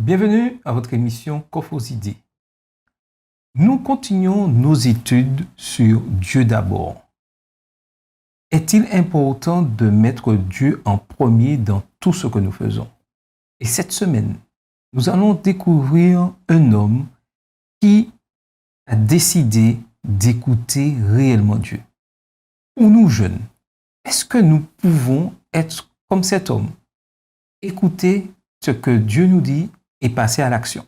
Bienvenue à votre émission Coffre aux idées. Nous continuons nos études sur Dieu d'abord. Est-il important de mettre Dieu en premier dans tout ce que nous faisons? Et cette semaine, nous allons découvrir un homme qui a décidé d'écouter réellement Dieu. Pour nous jeunes, est-ce que nous pouvons être comme cet homme? Écouter ce que Dieu nous dit et passer à l'action.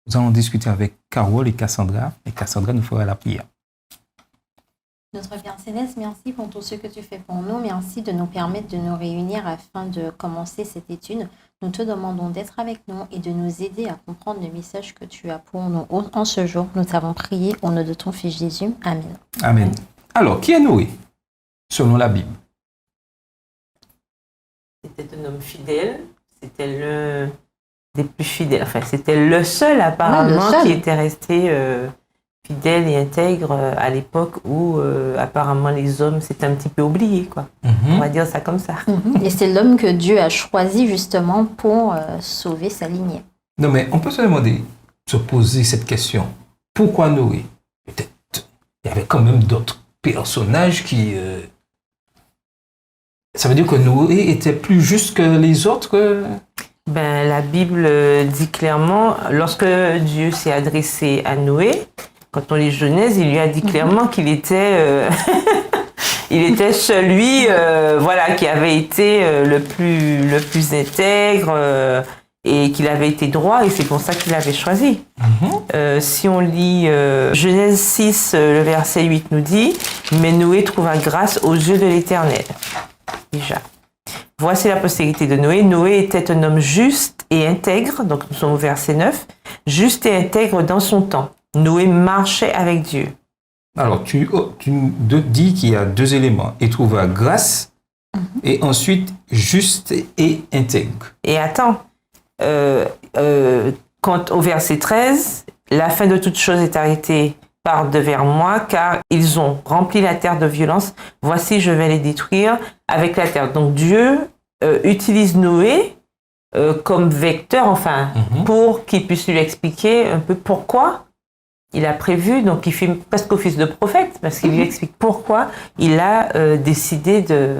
Nous allons discuter avec Carole et Cassandra nous fera la prière. Notre Père Céleste, merci pour tout ce que tu fais pour nous. Merci de nous permettre de nous réunir afin de commencer cette étude. Nous te demandons d'être avec nous et de nous aider à comprendre le message que tu as pour nous en ce jour. Nous t'avons prié au nom de ton Fils Jésus. Amen. Amen. Alors, qui est Noé, selon la Bible? C'était un homme fidèle. C'était le des plus fidèles. Enfin, c'était le seul apparemment qui était resté fidèle et intègre à l'époque où apparemment les hommes s'étaient un petit peu oubliés, quoi. On va dire ça comme ça. Et c'est l'homme que Dieu a choisi justement pour sauver sa lignée. Non, mais on peut se demander, se poser cette question. Pourquoi Noé? Peut-être il y avait quand même d'autres personnages qui... Ça veut dire que Noé était plus juste que les autres? Ben, la Bible dit clairement, lorsque Dieu s'est adressé à Noé, quand on lit Genèse, il lui a dit clairement qu'il était, il était celui, qui avait été le plus intègre et qu'il avait été droit, et c'est pour ça qu'il l'avait choisi. Si on lit Genèse 6, le verset 8 nous dit, mais Noé trouva grâce aux yeux de l'Éternel. Déjà. Voici la postérité de Noé. Noé était un homme juste et intègre, donc nous sommes au verset 9, juste et intègre dans son temps. Noé marchait avec Dieu. Alors, tu dis qu'il y a deux éléments. Il trouva grâce et ensuite juste et intègre. Et attends, quand au verset 13, la fin de toute chose est arrêtée par devers moi, car ils ont rempli la terre de violence. Voici, je vais les détruire avec la terre. Donc Dieu utilise Noé comme vecteur, pour qu'il puisse lui expliquer un peu pourquoi il a prévu. Donc il fait presque office de prophète, parce qu'il lui explique pourquoi il a décidé de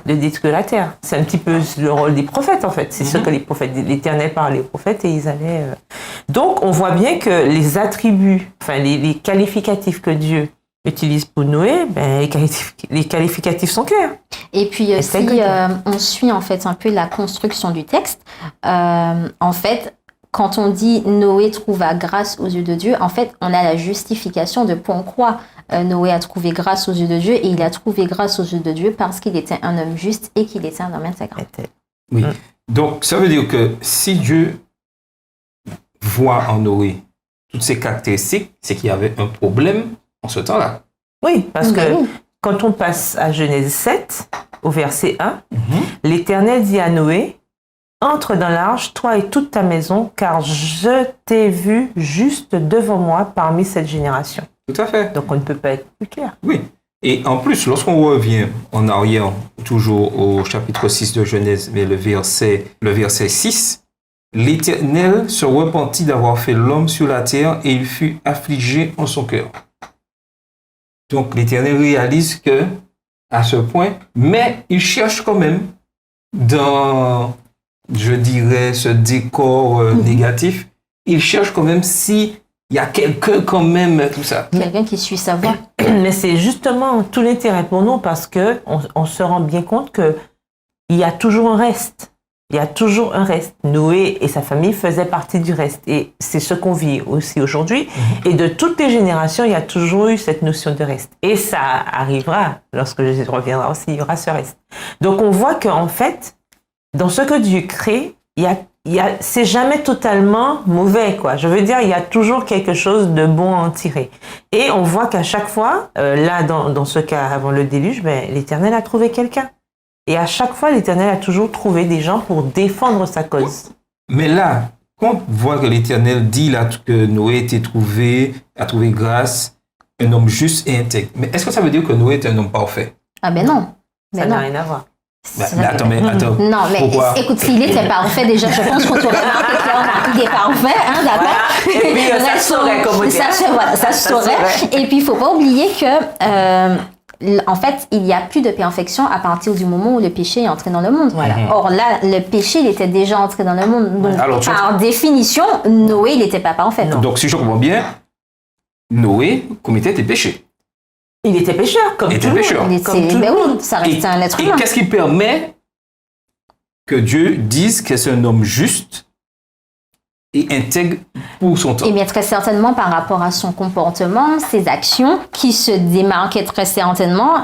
détruire la terre. C'est un petit peu le rôle des prophètes, en fait. C'est ce que les prophètes, l'Éternel parlait aux prophètes et ils allaient... Donc, on voit bien que les attributs, les qualificatifs que Dieu utilise pour Noé, les qualificatifs sont clairs. Et puis, si on suit, en fait, un peu la construction du texte, en fait, quand on dit Noé trouva grâce aux yeux de Dieu, en fait, on a la justification de pourquoi Noé a trouvé grâce aux yeux de Dieu, et il a trouvé grâce aux yeux de Dieu parce qu'il était un homme juste et qu'il était un homme intègre. Oui. Donc, ça veut dire que si Dieu voit en Noé toutes ces caractéristiques, c'est qu'il y avait un problème en ce temps-là. Oui, parce que quand on passe à Genèse 7, au verset 1, l'Éternel dit à Noé, entre dans l'arche, toi et toute ta maison, car je t'ai vu juste devant moi parmi cette génération. Tout à fait. Donc on ne peut pas être plus clair. Oui. Et en plus, lorsqu'on revient en arrière, toujours au chapitre 6 de Genèse, mais le verset 6, l'Éternel se repentit d'avoir fait l'homme sur la terre et il fut affligé en son cœur. Donc l'Éternel réalise que, à ce point, mais il cherche quand même dans, je dirais, ce décor négatif, il cherche quand même si il y a quelqu'un quand même, tout ça. Quelqu'un qui suit sa voie. Mais c'est justement tout l'intérêt pour nous parce que on se rend bien compte que il y a toujours un reste. Il y a toujours un reste. Noé et sa famille faisaient partie du reste. Et c'est ce qu'on vit aussi aujourd'hui. Et de toutes les générations, il y a toujours eu cette notion de reste. Et ça arrivera, lorsque Jésus reviendra aussi, il y aura ce reste. Donc on voit qu'en fait, dans ce que Dieu crée, c'est jamais totalement mauvais, quoi. Je veux dire, il y a toujours quelque chose de bon à en tirer. Et on voit qu'à chaque fois, là, dans ce cas, avant le déluge, l'Éternel a trouvé quelqu'un. Et à chaque fois, l'Éternel a toujours trouvé des gens pour défendre sa cause. Mais là, quand on voit que l'Éternel dit là que Noé a trouvé grâce, un homme juste et intègre. Mais est-ce que ça veut dire que Noé est un homme parfait? Ah ben non. Ça n'a rien à voir. Attends. Non, mais pourquoi? écoute, s'il était parfait, déjà, je pense qu'on t'aurait marqué clairement. Il est parfait, hein, d'accord? Voilà. Et puis, ça se saurait, comme on dit. Ça se saurait. Et puis, il ne faut pas oublier que, en fait, il n'y a plus de perfection à partir du moment où le péché est entré dans le monde. Voilà. Or, là, le péché, il était déjà entré dans le monde. Donc, Alors, par définition, Noé, il n'était pas parfait. Donc, si je comprends bien, Noé commettait des péchés. Il était pécheur, comme tout le monde. Comme tout le monde. Oui, ça restait un être Et humain. qu'est-ce qui permet que Dieu dise que c'est un homme juste et intègre pour son temps? Eh bien, très certainement par rapport à son comportement, ses actions, qui se démarquaient très certainement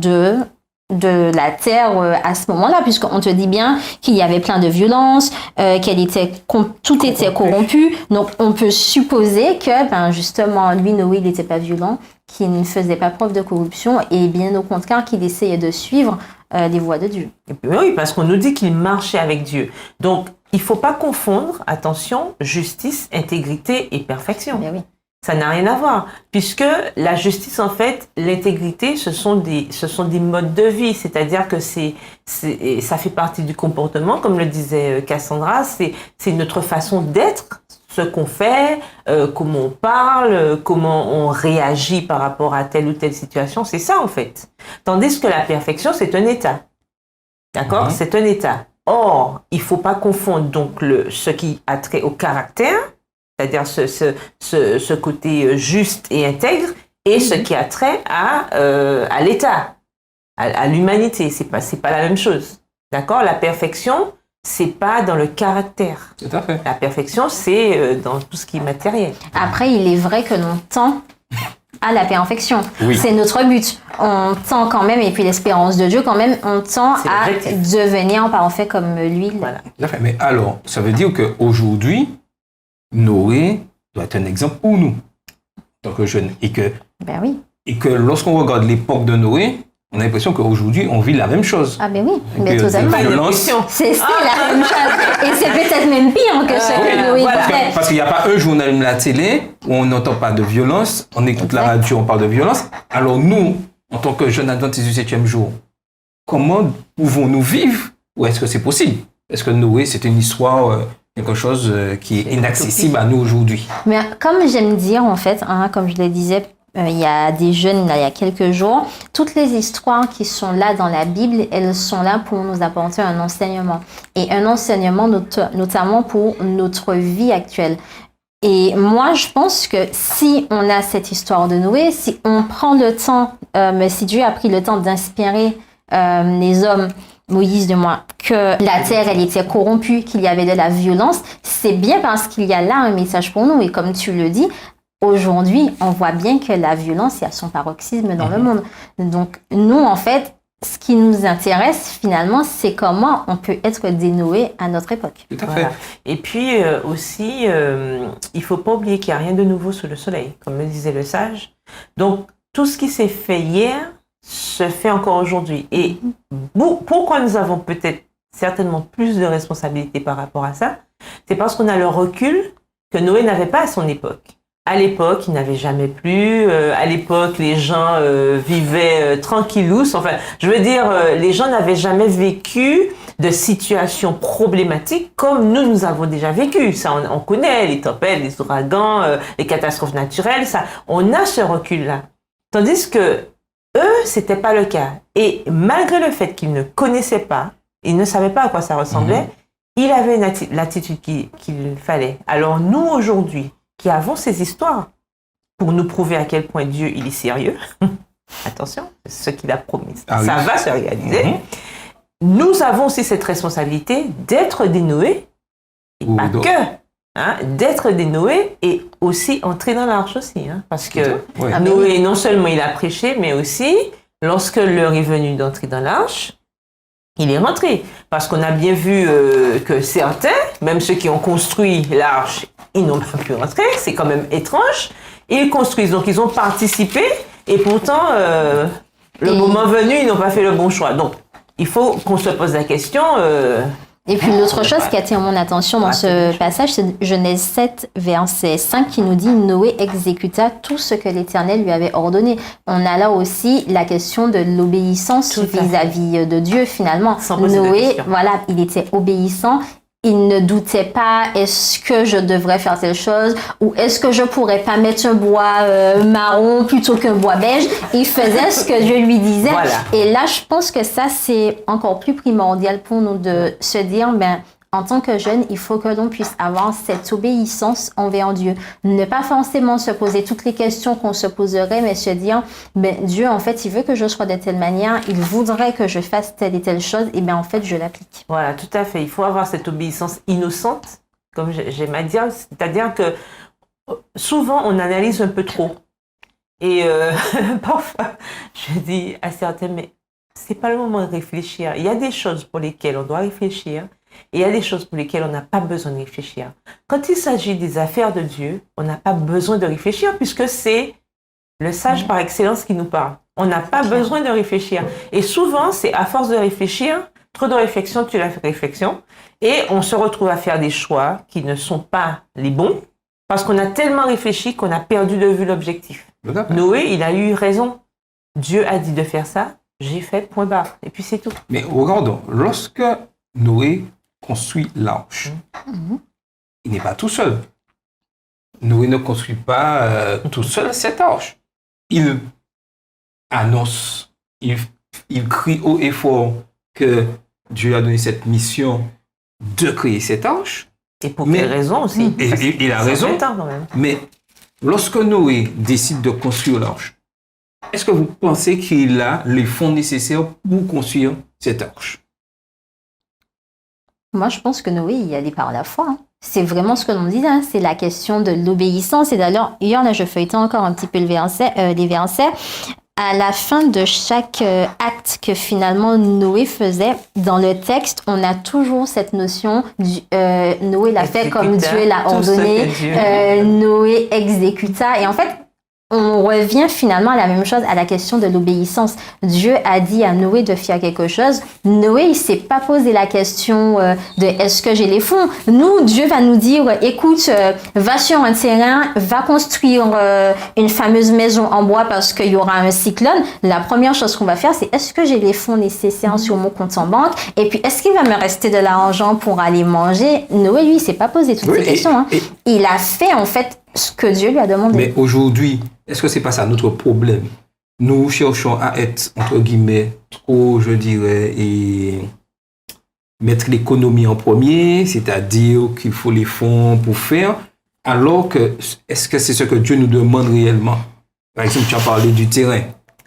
de la terre à ce moment-là, puisqu'on te dit bien qu'il y avait plein de violence, tout était corrompu. Donc, on peut supposer que, justement, lui, Noé, il n'était pas violent, qu'il ne faisait pas preuve de corruption, et bien au contraire, qu'il essayait de suivre les voies de Dieu. Oui, parce qu'on nous dit qu'il marchait avec Dieu. Donc, il ne faut pas confondre, attention, justice, intégrité et perfection. Bien oui. Ça n'a rien à voir, puisque la justice, en fait, l'intégrité, ce sont des modes de vie, c'est-à-dire que ça fait partie du comportement, comme le disait Cassandra, c'est notre façon d'être, ce qu'on fait, comment on parle, comment on réagit par rapport à telle ou telle situation, c'est ça, en fait. Tandis que la perfection, c'est un état. D'accord? C'est un état. Or, il ne faut pas confondre donc ce qui a trait au caractère, c'est-à-dire ce côté juste et intègre, et ce qui a trait à l'état, à l'humanité. C'est pas la même chose. D'accord? La perfection, c'est pas dans le caractère. Tout à fait. La perfection, c'est dans tout ce qui est matériel. Après, il est vrai que l'on tend à la perfection. Oui. C'est notre but. On tend quand même, et puis l'espérance de Dieu quand même, on tend à devenir parfait comme lui. Voilà. Tout à fait. Mais alors, ça veut dire qu'aujourd'hui, Noé doit être un exemple pour nous, en tant que jeunes. Et que lorsqu'on regarde l'époque de Noé, on a l'impression qu'aujourd'hui, on vit la même chose. Ah ben oui, mais totalement. C'est la même chose. Et c'est peut-être même pire que ce que Noé faisait. Parce qu'il n'y a pas un journal de la télé où on n'entend pas de violence, on écoute la radio, on parle de violence. Alors nous, en tant que jeunes adventistes du 7e jour, comment pouvons-nous vivre? Ou est-ce que c'est possible? Est-ce que Noé, c'est une histoire, quelque chose qui est inaccessible à nous aujourd'hui? Mais comme j'aime dire, en fait, comme je le disais, il y a des jeunes, il y a quelques jours, toutes les histoires qui sont là dans la Bible, elles sont là pour nous apporter un enseignement. Et un enseignement notamment pour notre vie actuelle. Et moi, je pense que si on a cette histoire de Noé, si on prend le temps, si Dieu a pris le temps d'inspirer les hommes, Moïse de moi, que la terre, elle était corrompue, qu'il y avait de la violence, c'est bien parce qu'il y a là un message pour nous. Et comme tu le dis, aujourd'hui, on voit bien que la violence est à son paroxysme dans le monde. Donc, nous, en fait, ce qui nous intéresse, finalement, c'est comment on peut être des Noé à notre époque. Tout à fait. Voilà. Et puis, aussi, il ne faut pas oublier qu'il n'y a rien de nouveau sous le soleil, comme le disait le sage. Donc, tout ce qui s'est fait hier se fait encore aujourd'hui. Et pourquoi nous avons peut-être certainement plus de responsabilités par rapport à ça? C'est parce qu'on a le recul que Noé n'avait pas à son époque. À l'époque, il n'avait jamais plu. À l'époque, les gens vivaient tranquillous. Enfin, je veux dire, les gens n'avaient jamais vécu de situations problématiques comme nous avons déjà vécu. Ça, on connaît les tempêtes, les ouragans, les catastrophes naturelles. Ça, on a ce recul-là. Tandis que eux, c'était pas le cas. Et malgré le fait qu'ils ne connaissaient pas, ils ne savaient pas à quoi ça ressemblait, il avait l'attitude qu'il fallait. Alors nous, aujourd'hui, qui avons ces histoires pour nous prouver à quel point Dieu, il est sérieux. Attention, ce qu'il a promis, ça va se réaliser. Nous avons aussi cette responsabilité d'être des Noé, et pas que, d'être des Noé et aussi entrer dans l'arche aussi. Parce que Noé, non seulement il a prêché, mais aussi, lorsque l'heure est venue d'entrer dans l'arche, il est rentré. Parce qu'on a bien vu que certains, même ceux qui ont construit l'arche, ils n'ont pas pu rentrer. C'est quand même étrange. Ils construisent, donc ils ont participé. Et pourtant, le moment venu, ils n'ont pas fait le bon choix. Donc, il faut qu'on se pose la question, Et puis l'autre chose qui attire mon attention dans ce passage, c'est Genèse 7, verset 5, qui nous dit « Noé exécuta tout ce que l'Éternel lui avait ordonné ». On a là aussi la question de l'obéissance vis-à-vis de Dieu, finalement. Noé, voilà, il était obéissant. Il ne doutait pas, est-ce que je devrais faire telle chose ou est-ce que je pourrais pas mettre un bois marron plutôt qu'un bois beige. Il faisait ce que Dieu lui disait. Voilà. Et là, je pense que ça, c'est encore plus primordial pour nous de se dire, en tant que jeune, il faut que l'on puisse avoir cette obéissance envers Dieu. Ne pas forcément se poser toutes les questions qu'on se poserait, mais se dire, Dieu, en fait, il veut que je sois de telle manière, il voudrait que je fasse telle et telle chose, et en fait, je l'applique. Voilà, tout à fait. Il faut avoir cette obéissance innocente, comme j'aime à dire, c'est-à-dire que souvent, on analyse un peu trop. Et parfois, je dis à certains, mais c'est pas le moment de réfléchir. Il y a des choses pour lesquelles on doit réfléchir. Et il y a des choses pour lesquelles on n'a pas besoin de réfléchir. Quand il s'agit des affaires de Dieu, on n'a pas besoin de réfléchir puisque c'est le sage par excellence qui nous parle. On n'a pas besoin de réfléchir. Et souvent, c'est à force de réfléchir, trop de réflexion tue la réflexion, et on se retrouve à faire des choix qui ne sont pas les bons parce qu'on a tellement réfléchi qu'on a perdu de vue l'objectif. Noé, il a eu raison. Dieu a dit de faire ça, j'ai fait, point barre. Et puis c'est tout. Mais regardons, lorsque Noé construit l'arche. Il n'est pas tout seul. Noé ne construit pas tout seul cette arche. Il annonce, il crie haut et fort que Dieu a donné cette mission de créer cette arche. Et pour quelle raison aussi? Il a raison. Mais lorsque Noé décide de construire l'arche, est-ce que vous pensez qu'il a les fonds nécessaires pour construire cette arche? Moi, je pense que Noé y allait par la foi. C'est vraiment ce que l'on dit, c'est la question de l'obéissance. Et d'ailleurs, hier, là, je feuilletais encore un petit peu les versets. À la fin de chaque acte que finalement Noé faisait, dans le texte, on a toujours cette notion, Noé l'a fait comme Dieu l'a ordonné, Noé exécuta. Et en fait, on revient finalement à la même chose, à la question de l'obéissance. Dieu a dit à Noé de faire quelque chose. Noé, il ne s'est pas posé la question de est-ce que j'ai les fonds. Nous, Dieu va nous dire, écoute, va sur un terrain, va construire une fameuse maison en bois parce qu'il y aura un cyclone. La première chose qu'on va faire, c'est est-ce que j'ai les fonds nécessaires sur mon compte en banque? Et puis, est-ce qu'il va me rester de l'argent pour aller manger? Noé, lui, il ne s'est pas posé toutes ces questions. Il a fait, en fait, ce que Dieu lui a demandé. Mais aujourd'hui, est-ce que c'est pas ça notre problème? Nous cherchons à être, entre guillemets, trop, je dirais, et mettre l'économie en premier, c'est-à-dire qu'il faut les fonds pour faire, alors que, est-ce que c'est ce que Dieu nous demande réellement? Par exemple, tu as parlé du terrain.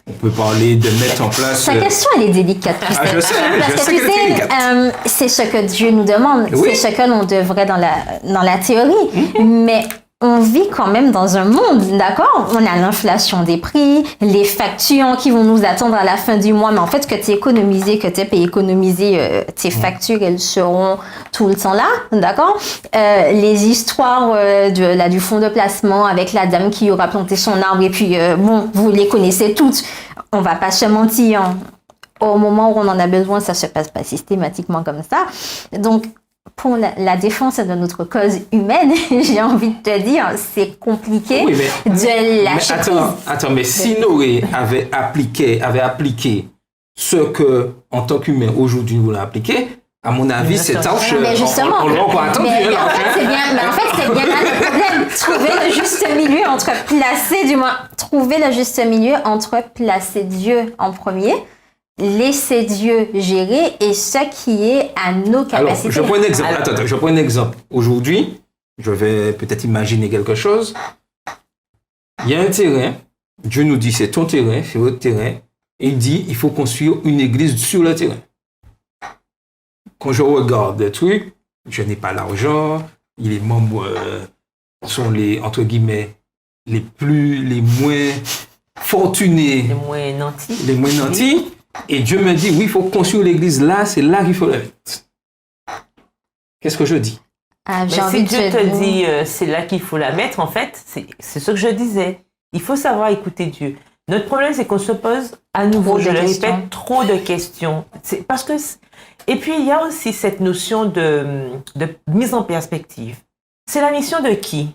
On peut parler de mettre en place... Ta question, elle est délicate. Je sais que c'est ce que Dieu nous demande. Oui. C'est ce que l'on devrait dans la théorie. Mais on vit quand même dans un monde, d'accord? On a l'inflation des prix, les factures qui vont nous attendre à la fin du mois. Mais en fait, que tu économisé, que tu aies économisé, tes factures, elles seront tout le temps là, d'accord? Les histoires du fonds de placement avec la dame qui aura planté son arbre. Et puis, vous les connaissez toutes. On va pas se mentir. Au moment où on en a besoin, ça se passe pas systématiquement comme ça. Donc, pour la défense de notre cause humaine, j'ai envie de te dire, c'est compliqué de lâcher prise. Attends, mais si Noé avait appliqué ce que, en tant qu'humain, aujourd'hui, nous voulons appliquer, à mon avis, cette arche, on l'aurait encore attendu. Mais en fait, c'est bien là le problème. Trouver le juste milieu entre placer Dieu en premier, laisser Dieu gérer et ce qui est à nos capacités. Alors, je prends un exemple. Aujourd'hui, je vais peut-être imaginer quelque chose. Il y a un terrain. Dieu nous dit, c'est ton terrain, c'est votre terrain. Et il dit, il faut construire une église sur le terrain. Quand je regarde des trucs, je n'ai pas l'argent. Les membres sont les, entre guillemets, les moins fortunés. Les moins nantis. Et Dieu me dit, oui, il faut construire l'église là, c'est là qu'il faut la mettre. Qu'est-ce que je dis? Si Dieu te dit, c'est là qu'il faut la mettre, en fait, c'est ce que je disais. Il faut savoir écouter Dieu. Notre problème, c'est qu'on se pose à nouveau, je le répète, trop de questions. C'est parce que... Et puis, il y a aussi cette notion de mise en perspective. C'est la mission de qui?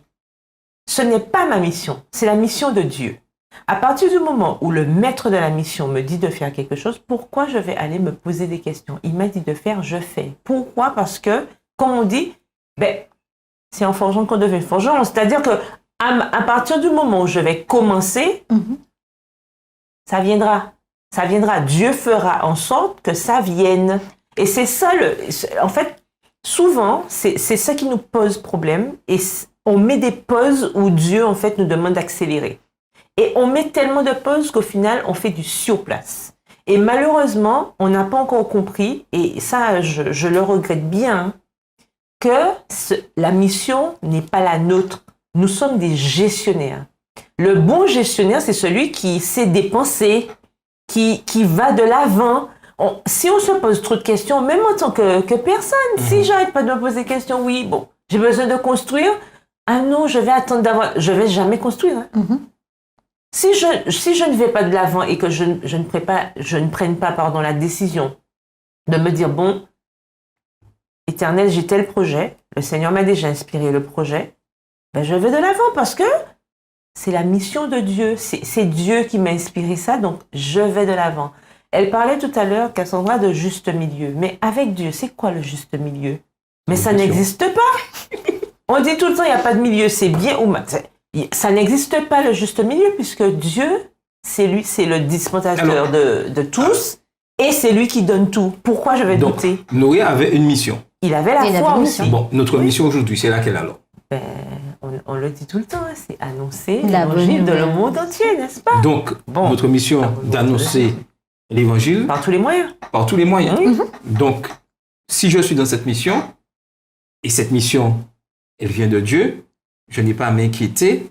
Ce n'est pas ma mission, c'est la mission de Dieu. À partir du moment où le maître de la mission me dit de faire quelque chose, pourquoi je vais aller me poser des questions? Il m'a dit de faire, je fais. Pourquoi? Parce que, comme on dit, c'est en forgeant qu'on devient forgeron. C'est-à-dire que à partir du moment où je vais commencer, ça viendra. Ça viendra. Dieu fera en sorte que ça vienne. Et c'est ça, en fait, souvent, c'est ça qui nous pose problème. Et on met des pauses où Dieu, en fait, nous demande d'accélérer. Et on met tellement de pauses qu'au final, on fait du surplace. Et malheureusement, on n'a pas encore compris, et ça, je le regrette bien, que la mission n'est pas la nôtre. Nous sommes des gestionnaires. Le bon gestionnaire, c'est celui qui sait dépenser, qui va de l'avant. Si on se pose trop de questions, même en tant que personne, si j'arrête pas de me poser des questions, oui, bon, j'ai besoin de construire, ah non, je vais attendre d'avoir, je vais jamais construire. Si je ne vais pas de l'avant et que je ne prenne pas la décision de me dire, bon, Éternel, j'ai tel projet, le Seigneur m'a déjà inspiré le projet, je vais de l'avant parce que c'est la mission de Dieu, c'est Dieu qui m'a inspiré ça, donc je vais de l'avant. Elle parlait tout à l'heure, Cassandra, de juste milieu. Mais avec Dieu, c'est quoi le juste milieu? Mais ça n'existe pas. On dit tout le temps, il n'y a pas de milieu, c'est bien ou mal. Ça n'existe pas le juste milieu, puisque Dieu, c'est lui, c'est le dispensateur de tous, et c'est lui qui donne tout. Pourquoi je vais douter? Noé avait une mission. Il avait la foi aussi. Bon, notre mission aujourd'hui, c'est laquelle alors? On le dit tout le temps, c'est annoncer l'évangile de le monde entier, n'est-ce pas? Donc, notre mission d'annoncer l'évangile par tous les moyens. Par tous les moyens. Donc, si je suis dans cette mission, et cette mission, elle vient de Dieu, je n'ai pas à m'inquiéter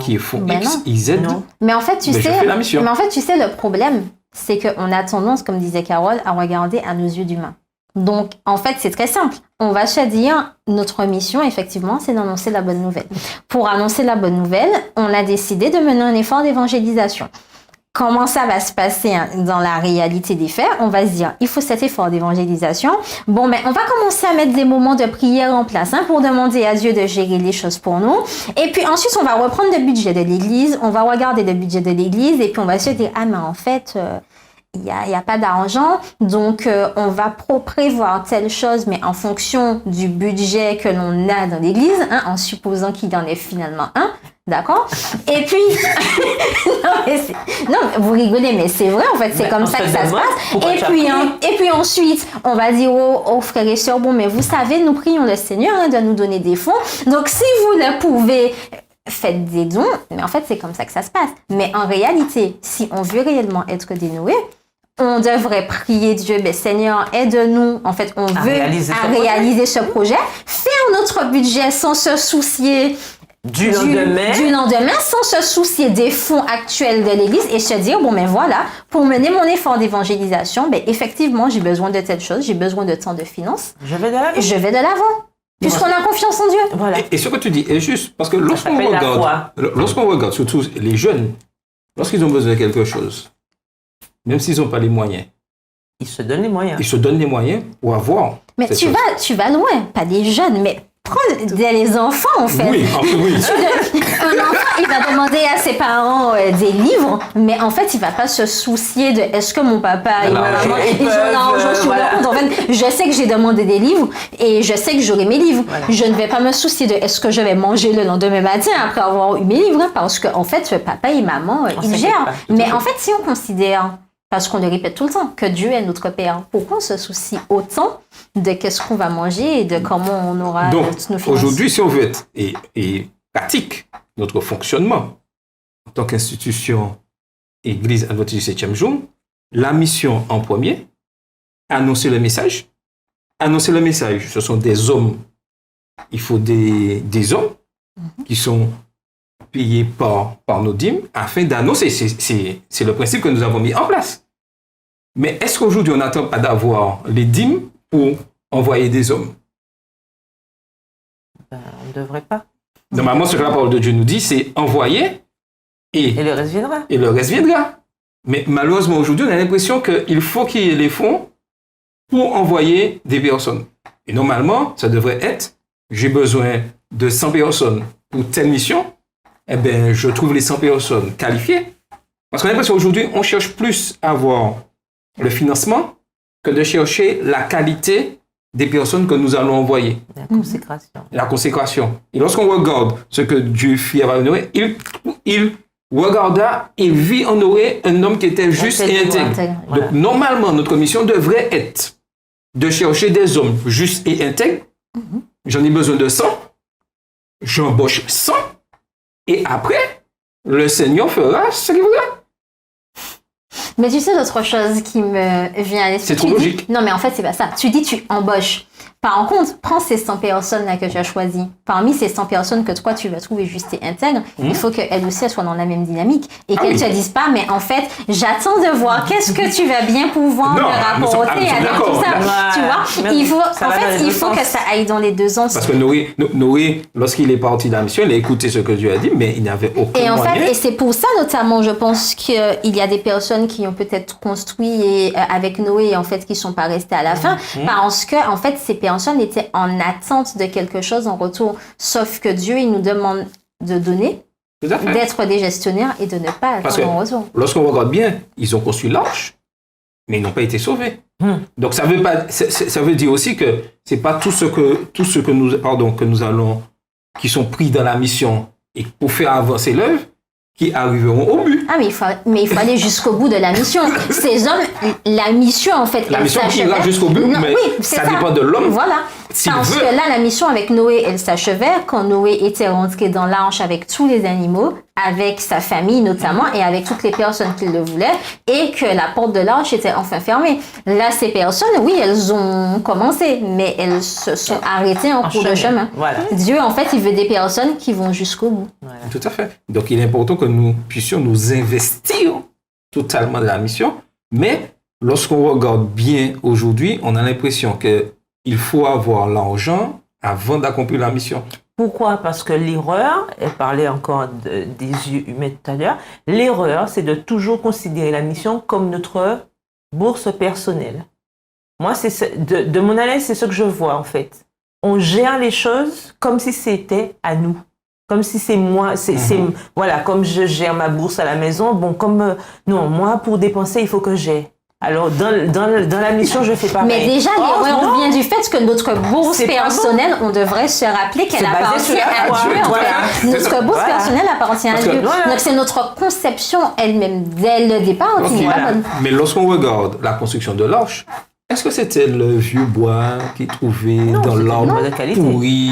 qu'ils font X, Y, Z. Mais en fait, tu sais, je fais la mission. Mais en fait, tu sais, le problème, c'est qu'on a tendance, comme disait Carole, à regarder à nos yeux d'humains. Donc, en fait, c'est très simple. On va se dire, notre mission, effectivement, c'est d'annoncer la bonne nouvelle. Pour annoncer la bonne nouvelle, on a décidé de mener un effort d'évangélisation. Comment ça va se passer dans la réalité des faits? On va se dire, il faut cet effort d'évangélisation. Bon, on va commencer à mettre des moments de prière en place pour demander à Dieu de gérer les choses pour nous. Et puis ensuite, on va reprendre le budget de l'Église. On va regarder le budget de l'Église et puis on va se dire, mais en fait, il y a pas d'argent. Donc, on va prévoir telle chose, mais en fonction du budget que l'on a dans l'Église, en supposant qu'il y en ait finalement un. D'accord? Et puis, non, vous rigolez, mais c'est vrai, en fait, c'est comme ça que ça se passe. Et puis ensuite, on va dire aux frères et sœurs, bon, mais vous savez, nous prions le Seigneur de nous donner des fonds. Donc, si vous le pouvez, faites des dons. Mais en fait, c'est comme ça que ça se passe. Mais en réalité, si on veut réellement être des Noé, on devrait prier Dieu, Seigneur, aide-nous. En fait, on veut réaliser ce projet, faire notre budget sans se soucier du lendemain, sans se soucier des fonds actuels de l'Église et se dire, voilà, pour mener mon effort d'évangélisation, effectivement, j'ai besoin de telle chose, j'ai besoin de tant de finances. Je vais de l'avant. Puisqu'on a confiance en Dieu. Voilà. Et ce que tu dis est juste, parce que lorsqu'on regarde, surtout les jeunes, lorsqu'ils ont besoin de quelque chose, même s'ils n'ont pas les moyens, ils se donnent les moyens. Ils se donnent les moyens pour avoir. Mais tu vas loin, pas des jeunes, mais les enfants, en fait. Oui. Un enfant, il va demander à ses parents des livres, mais en fait, il va pas se soucier de est-ce que mon papa et ma maman, ils ont l'argent sur leur compte. En fait, je sais que j'ai demandé des livres et je sais que j'aurai mes livres. Voilà. Je ne vais pas me soucier de est-ce que je vais manger le lendemain matin après avoir eu mes livres, parce qu'en fait, papa et maman, ils gèrent. Mais en fait, si on considère, parce qu'on le répète tout le temps, que Dieu est notre Père, pourquoi on se soucie autant de qu'est-ce qu'on va manger et de comment on aura nos finances? Aujourd'hui, si on veut être et pratique notre fonctionnement en tant qu'institution Église adventiste du 7e jour, la mission en premier, annoncer le message. Annoncer le message, ce sont des hommes. Il faut des hommes qui sont payés par nos dîmes afin d'annoncer. C'est le principe que nous avons mis en place. Mais est-ce qu'aujourd'hui, on n'attend pas d'avoir les dîmes pour envoyer des hommes? On ne devrait pas. Normalement, ce que la parole de Dieu nous dit, c'est envoyer Et le reste viendra. Et le reste viendra. Mais malheureusement, aujourd'hui, on a l'impression qu'il faut qu'il y ait les fonds pour envoyer des personnes. Et normalement, ça devrait être, j'ai besoin de 100 personnes pour telle mission, eh bien, je trouve les 100 personnes qualifiées. Parce qu'on a l'impression qu'aujourd'hui, on cherche plus à avoir le financement que de chercher la qualité des personnes que nous allons envoyer. La consécration. La consécration. Et lorsqu'on regarde ce que Dieu fit à Noé, il regarda, il vit en Noé un homme qui était juste et intègre. Voilà. Donc, normalement, notre mission devrait être de chercher des hommes justes et intègres. J'en ai besoin de 100. J'embauche 100. Et après, le Seigneur fera ce qu'il voudra. Mais tu sais, l'autre chose qui me vient à l'esprit. C'est trop logique. Non, mais en fait, c'est pas ça. Tu dis, tu embauches. Par contre, prends ces 100 personnes-là que tu as choisies. Parmi ces 100 personnes que toi, tu vas trouver justes et intègres, il faut qu'elles aussi elles soient dans la même dynamique. Et qu'elles ne te disent pas, mais en fait, j'attends de voir qu'est-ce que tu vas bien pouvoir me rapporter avec tout ça. Tu vois, il faut que ça aille dans les deux sens. Parce que Noé, lorsqu'il est parti de la mission, il a écouté ce que Dieu a dit, mais il n'avait aucun et en moyen. fait, et c'est pour ça notamment, je pense qu'il y a des personnes qui ont peut-être construit avec Noé, en fait, qui ne sont pas restées à la fin, parce que, en fait, ces personnes étaient en attente de quelque chose en retour. Sauf que Dieu, il nous demande de donner, d'être des gestionnaires et de ne pas attendre en retour. Lorsqu'on regarde bien, ils ont construit l'arche, mais ils n'ont pas été sauvés. Donc ça veut dire aussi que c'est pas tout ce que nous allons, qui sont pris dans la mission et pour faire avancer l'œuvre, qui arriveront au but. Ah, mais il faut aller jusqu'au bout de la mission. Ces hommes, la mission, en fait, la mission ira jusqu'au but, mais ça dépend de l'homme. Voilà. Parce que là, la mission avec Noé, elle s'achevait quand Noé était rentré dans l'arche avec tous les animaux, avec sa famille notamment, et avec toutes les personnes qui le voulaient, et que la porte de l'arche était enfin fermée. Là, ces personnes, oui, elles ont commencé, mais elles se sont arrêtées en cours de chemin. Voilà. Dieu, en fait, il veut des personnes qui vont jusqu'au bout. Voilà. Tout à fait. Donc, il est important que nous puissions nous investir totalement dans la mission, mais lorsqu'on regarde bien aujourd'hui, on a l'impression qu'il faut avoir l'argent avant d'accomplir la mission. Pourquoi? Parce que l'erreur, elle parlait encore des yeux humains tout à l'heure, l'erreur, c'est de toujours considérer la mission comme notre bourse personnelle. Moi, de mon analyse, c'est ce que je vois en fait. On gère les choses comme si c'était à nous. Comme si c'est moi, voilà, comme je gère ma bourse à la maison, non, moi, pour dépenser, il faut que j'ai. Alors, dans la mission, je fais pareil. Mais déjà, l'erreur vient du fait que notre bourse personnelle, on devrait se rappeler qu'elle appartient à Dieu. Notre bourse personnelle appartient à Dieu. Donc, c'est notre conception elle-même dès le départ qui n'est pas bonne. Mais lorsqu'on regarde la construction de l'arche, est-ce que c'était le vieux bois qui trouvait dans l'arbre pourri,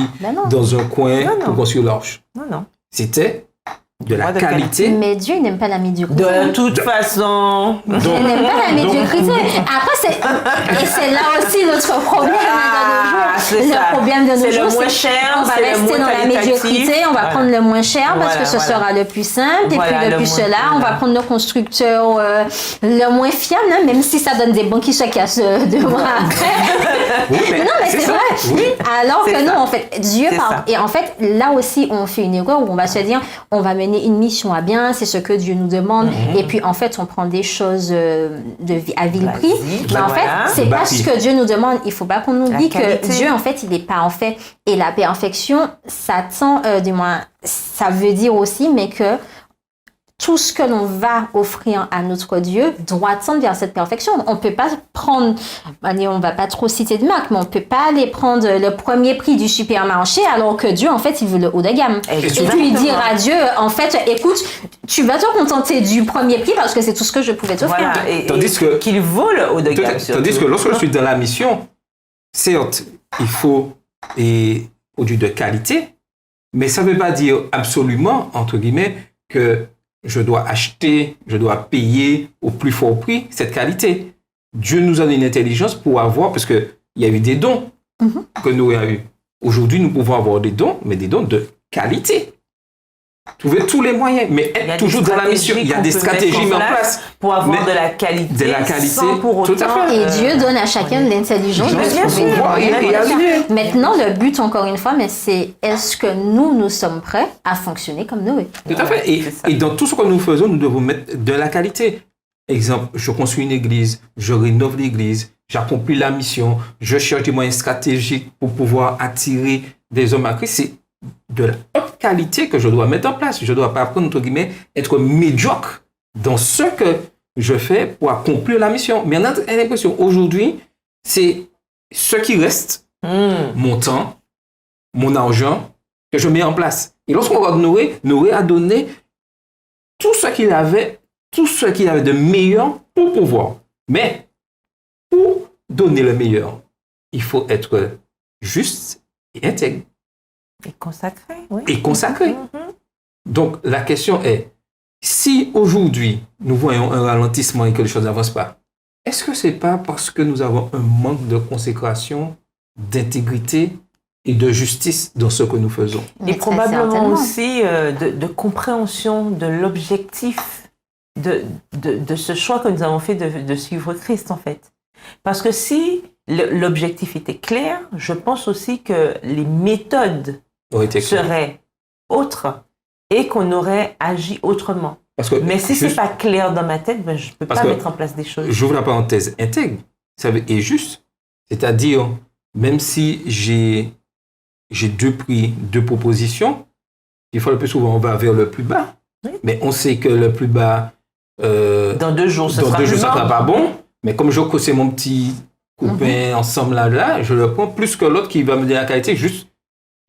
dans un coin pour construire l'arche? Non. C'était de la qualité. Mais Dieu n'aime pas la médiocrité. De toute façon. Il n'aime pas la médiocrité. Après, c'est là aussi notre problème de nos jours. Le problème de nos jours, c'est le moins cher, on va rester dans la médiocrité, on va prendre le moins cher parce que ce sera le plus simple. Et puis depuis cela, on va prendre le constructeur le moins fiable, même si ça donne des bons qui se cassent deux mois après. Oui, mais non, mais c'est vrai. Oui. Alors que non, en fait, Dieu parle. Et en fait, là aussi, on fait une erreur où on va se dire, on va mener une mission à bien, c'est ce que Dieu nous demande. Et puis, en fait, on prend des choses à vil prix. Mais en fait, c'est pas ce que Dieu nous demande. Il faut pas qu'on oublie que Dieu, en fait, il est parfait. Et la perfection, ça tend, du moins, ça veut dire aussi, mais que tout ce que l'on va offrir à notre Dieu doit tendre vers cette perfection. On peut pas prendre, allez, on va pas trop citer de marque, mais on peut pas aller prendre le premier prix du supermarché alors que Dieu, en fait, il veut le haut de gamme. Et puis dire à Dieu, en fait, écoute, tu vas te contenter du premier prix parce que c'est tout ce que je pouvais t'offrir. Voilà. Tandis qu'il vaut le haut de gamme. Tandis que lorsque je suis dans la mission, certes, il faut des produits de qualité, mais ça ne veut pas dire absolument, entre guillemets, que je dois acheter, je dois payer au plus fort prix cette qualité. Dieu nous a donné une intelligence pour avoir, parce qu'il y a eu des dons que Noé a eu. Aujourd'hui, nous pouvons avoir des dons, mais des dons de qualité. Trouver tous les moyens, mais être toujours dans la mission. Il y a des stratégies mises en place pour avoir mais de la qualité sans pour autant, tout à fait. Et Dieu donne à chacun de l'intelligence de bien trouver sûr, le moyen. et arriver. Maintenant, le but, encore une fois, mais c'est est-ce que nous sommes prêts à fonctionner comme Noé? Tout à fait. Et dans tout ce que nous faisons, nous devons mettre de la qualité. Exemple, je construis une église, je rénove l'église, j'accomplis la mission, je cherche des moyens stratégiques pour pouvoir attirer des hommes à Christ. C'est de la haute qualité que je dois mettre en place. Je ne dois pas, entre guillemets, être médiocre dans ce que je fais pour accomplir la mission. Mais on a l'impression, aujourd'hui, c'est ce qui reste, mon temps, mon argent, que je mets en place. Et lorsqu'on regarde Noé, Noé a donné tout ce qu'il avait de meilleur pour pouvoir. Mais pour donner le meilleur, il faut être juste et intègre. Et consacré, oui. Et consacré. Donc, la question est, si aujourd'hui, nous voyons un ralentissement et que les choses n'avancent pas, est-ce que ce n'est pas parce que nous avons un manque de consécration, d'intégrité et de justice dans ce que nous faisons? Et probablement aussi de compréhension de l'objectif de ce choix que nous avons fait de suivre Christ, en fait. Parce que si l'objectif était clair, je pense aussi que les méthodes seraient autres et qu'on aurait agi autrement. Mais si ce n'est pas clair dans ma tête, ben, je ne peux pas mettre en place des choses. J'ouvre la parenthèse, intègre et juste. C'est-à-dire, même si j'ai deux propositions, des fois le plus souvent on va vers le plus bas. Oui. Mais on sait que le plus bas, dans 2 jours, ça ne sera pas bon. Mais comme je connais mon petit copain ensemble là, je le prends plus que l'autre qui va me donner la qualité. Juste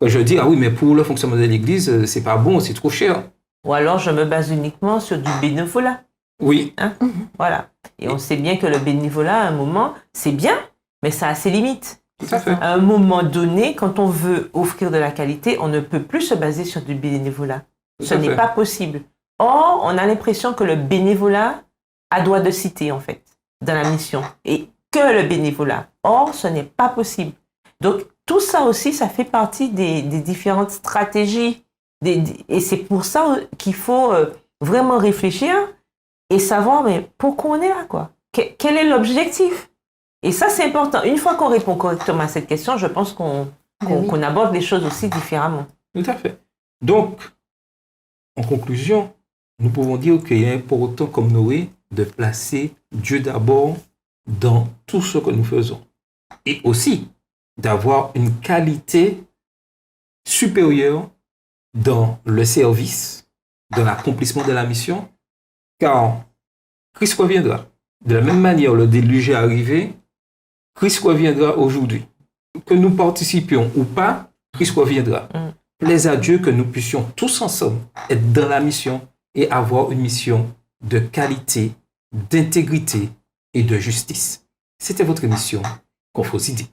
que je dis, ah oui, mais pour le fonctionnement de l'église, c'est pas bon, c'est trop cher. Ou alors je me base uniquement sur du bénévolat. Oui. Voilà. Et on sait bien que le bénévolat, à un moment, c'est bien, mais ça a ses limites. Tout à fait. À un moment donné, quand on veut offrir de la qualité, on ne peut plus se baser sur du bénévolat. Ce n'est pas possible. Or, on a l'impression que le bénévolat a droit de citer, en fait, dans la mission. Et que le bénévolat. Or, ce n'est pas possible. Donc, tout ça aussi, ça fait partie des différentes stratégies. Et c'est pour ça qu'il faut vraiment réfléchir et savoir mais pourquoi on est là, quoi. Quel est l'objectif? Et ça, c'est important. Une fois qu'on répond correctement à cette question, je pense qu'on aborde les choses aussi différemment. Tout à fait. Donc, en conclusion, nous pouvons dire qu'il est important, comme Noé, de placer Dieu d'abord dans tout ce que nous faisons. Et aussi, d'avoir une qualité supérieure dans le service, dans l'accomplissement de la mission, car Christ reviendra. De la même manière, le déluge est arrivé, Christ reviendra aujourd'hui. Que nous participions ou pas, Christ reviendra. Plaise à Dieu que nous puissions tous ensemble être dans la mission et avoir une mission de qualité, d'intégrité et de justice. C'était votre émission Confosidé.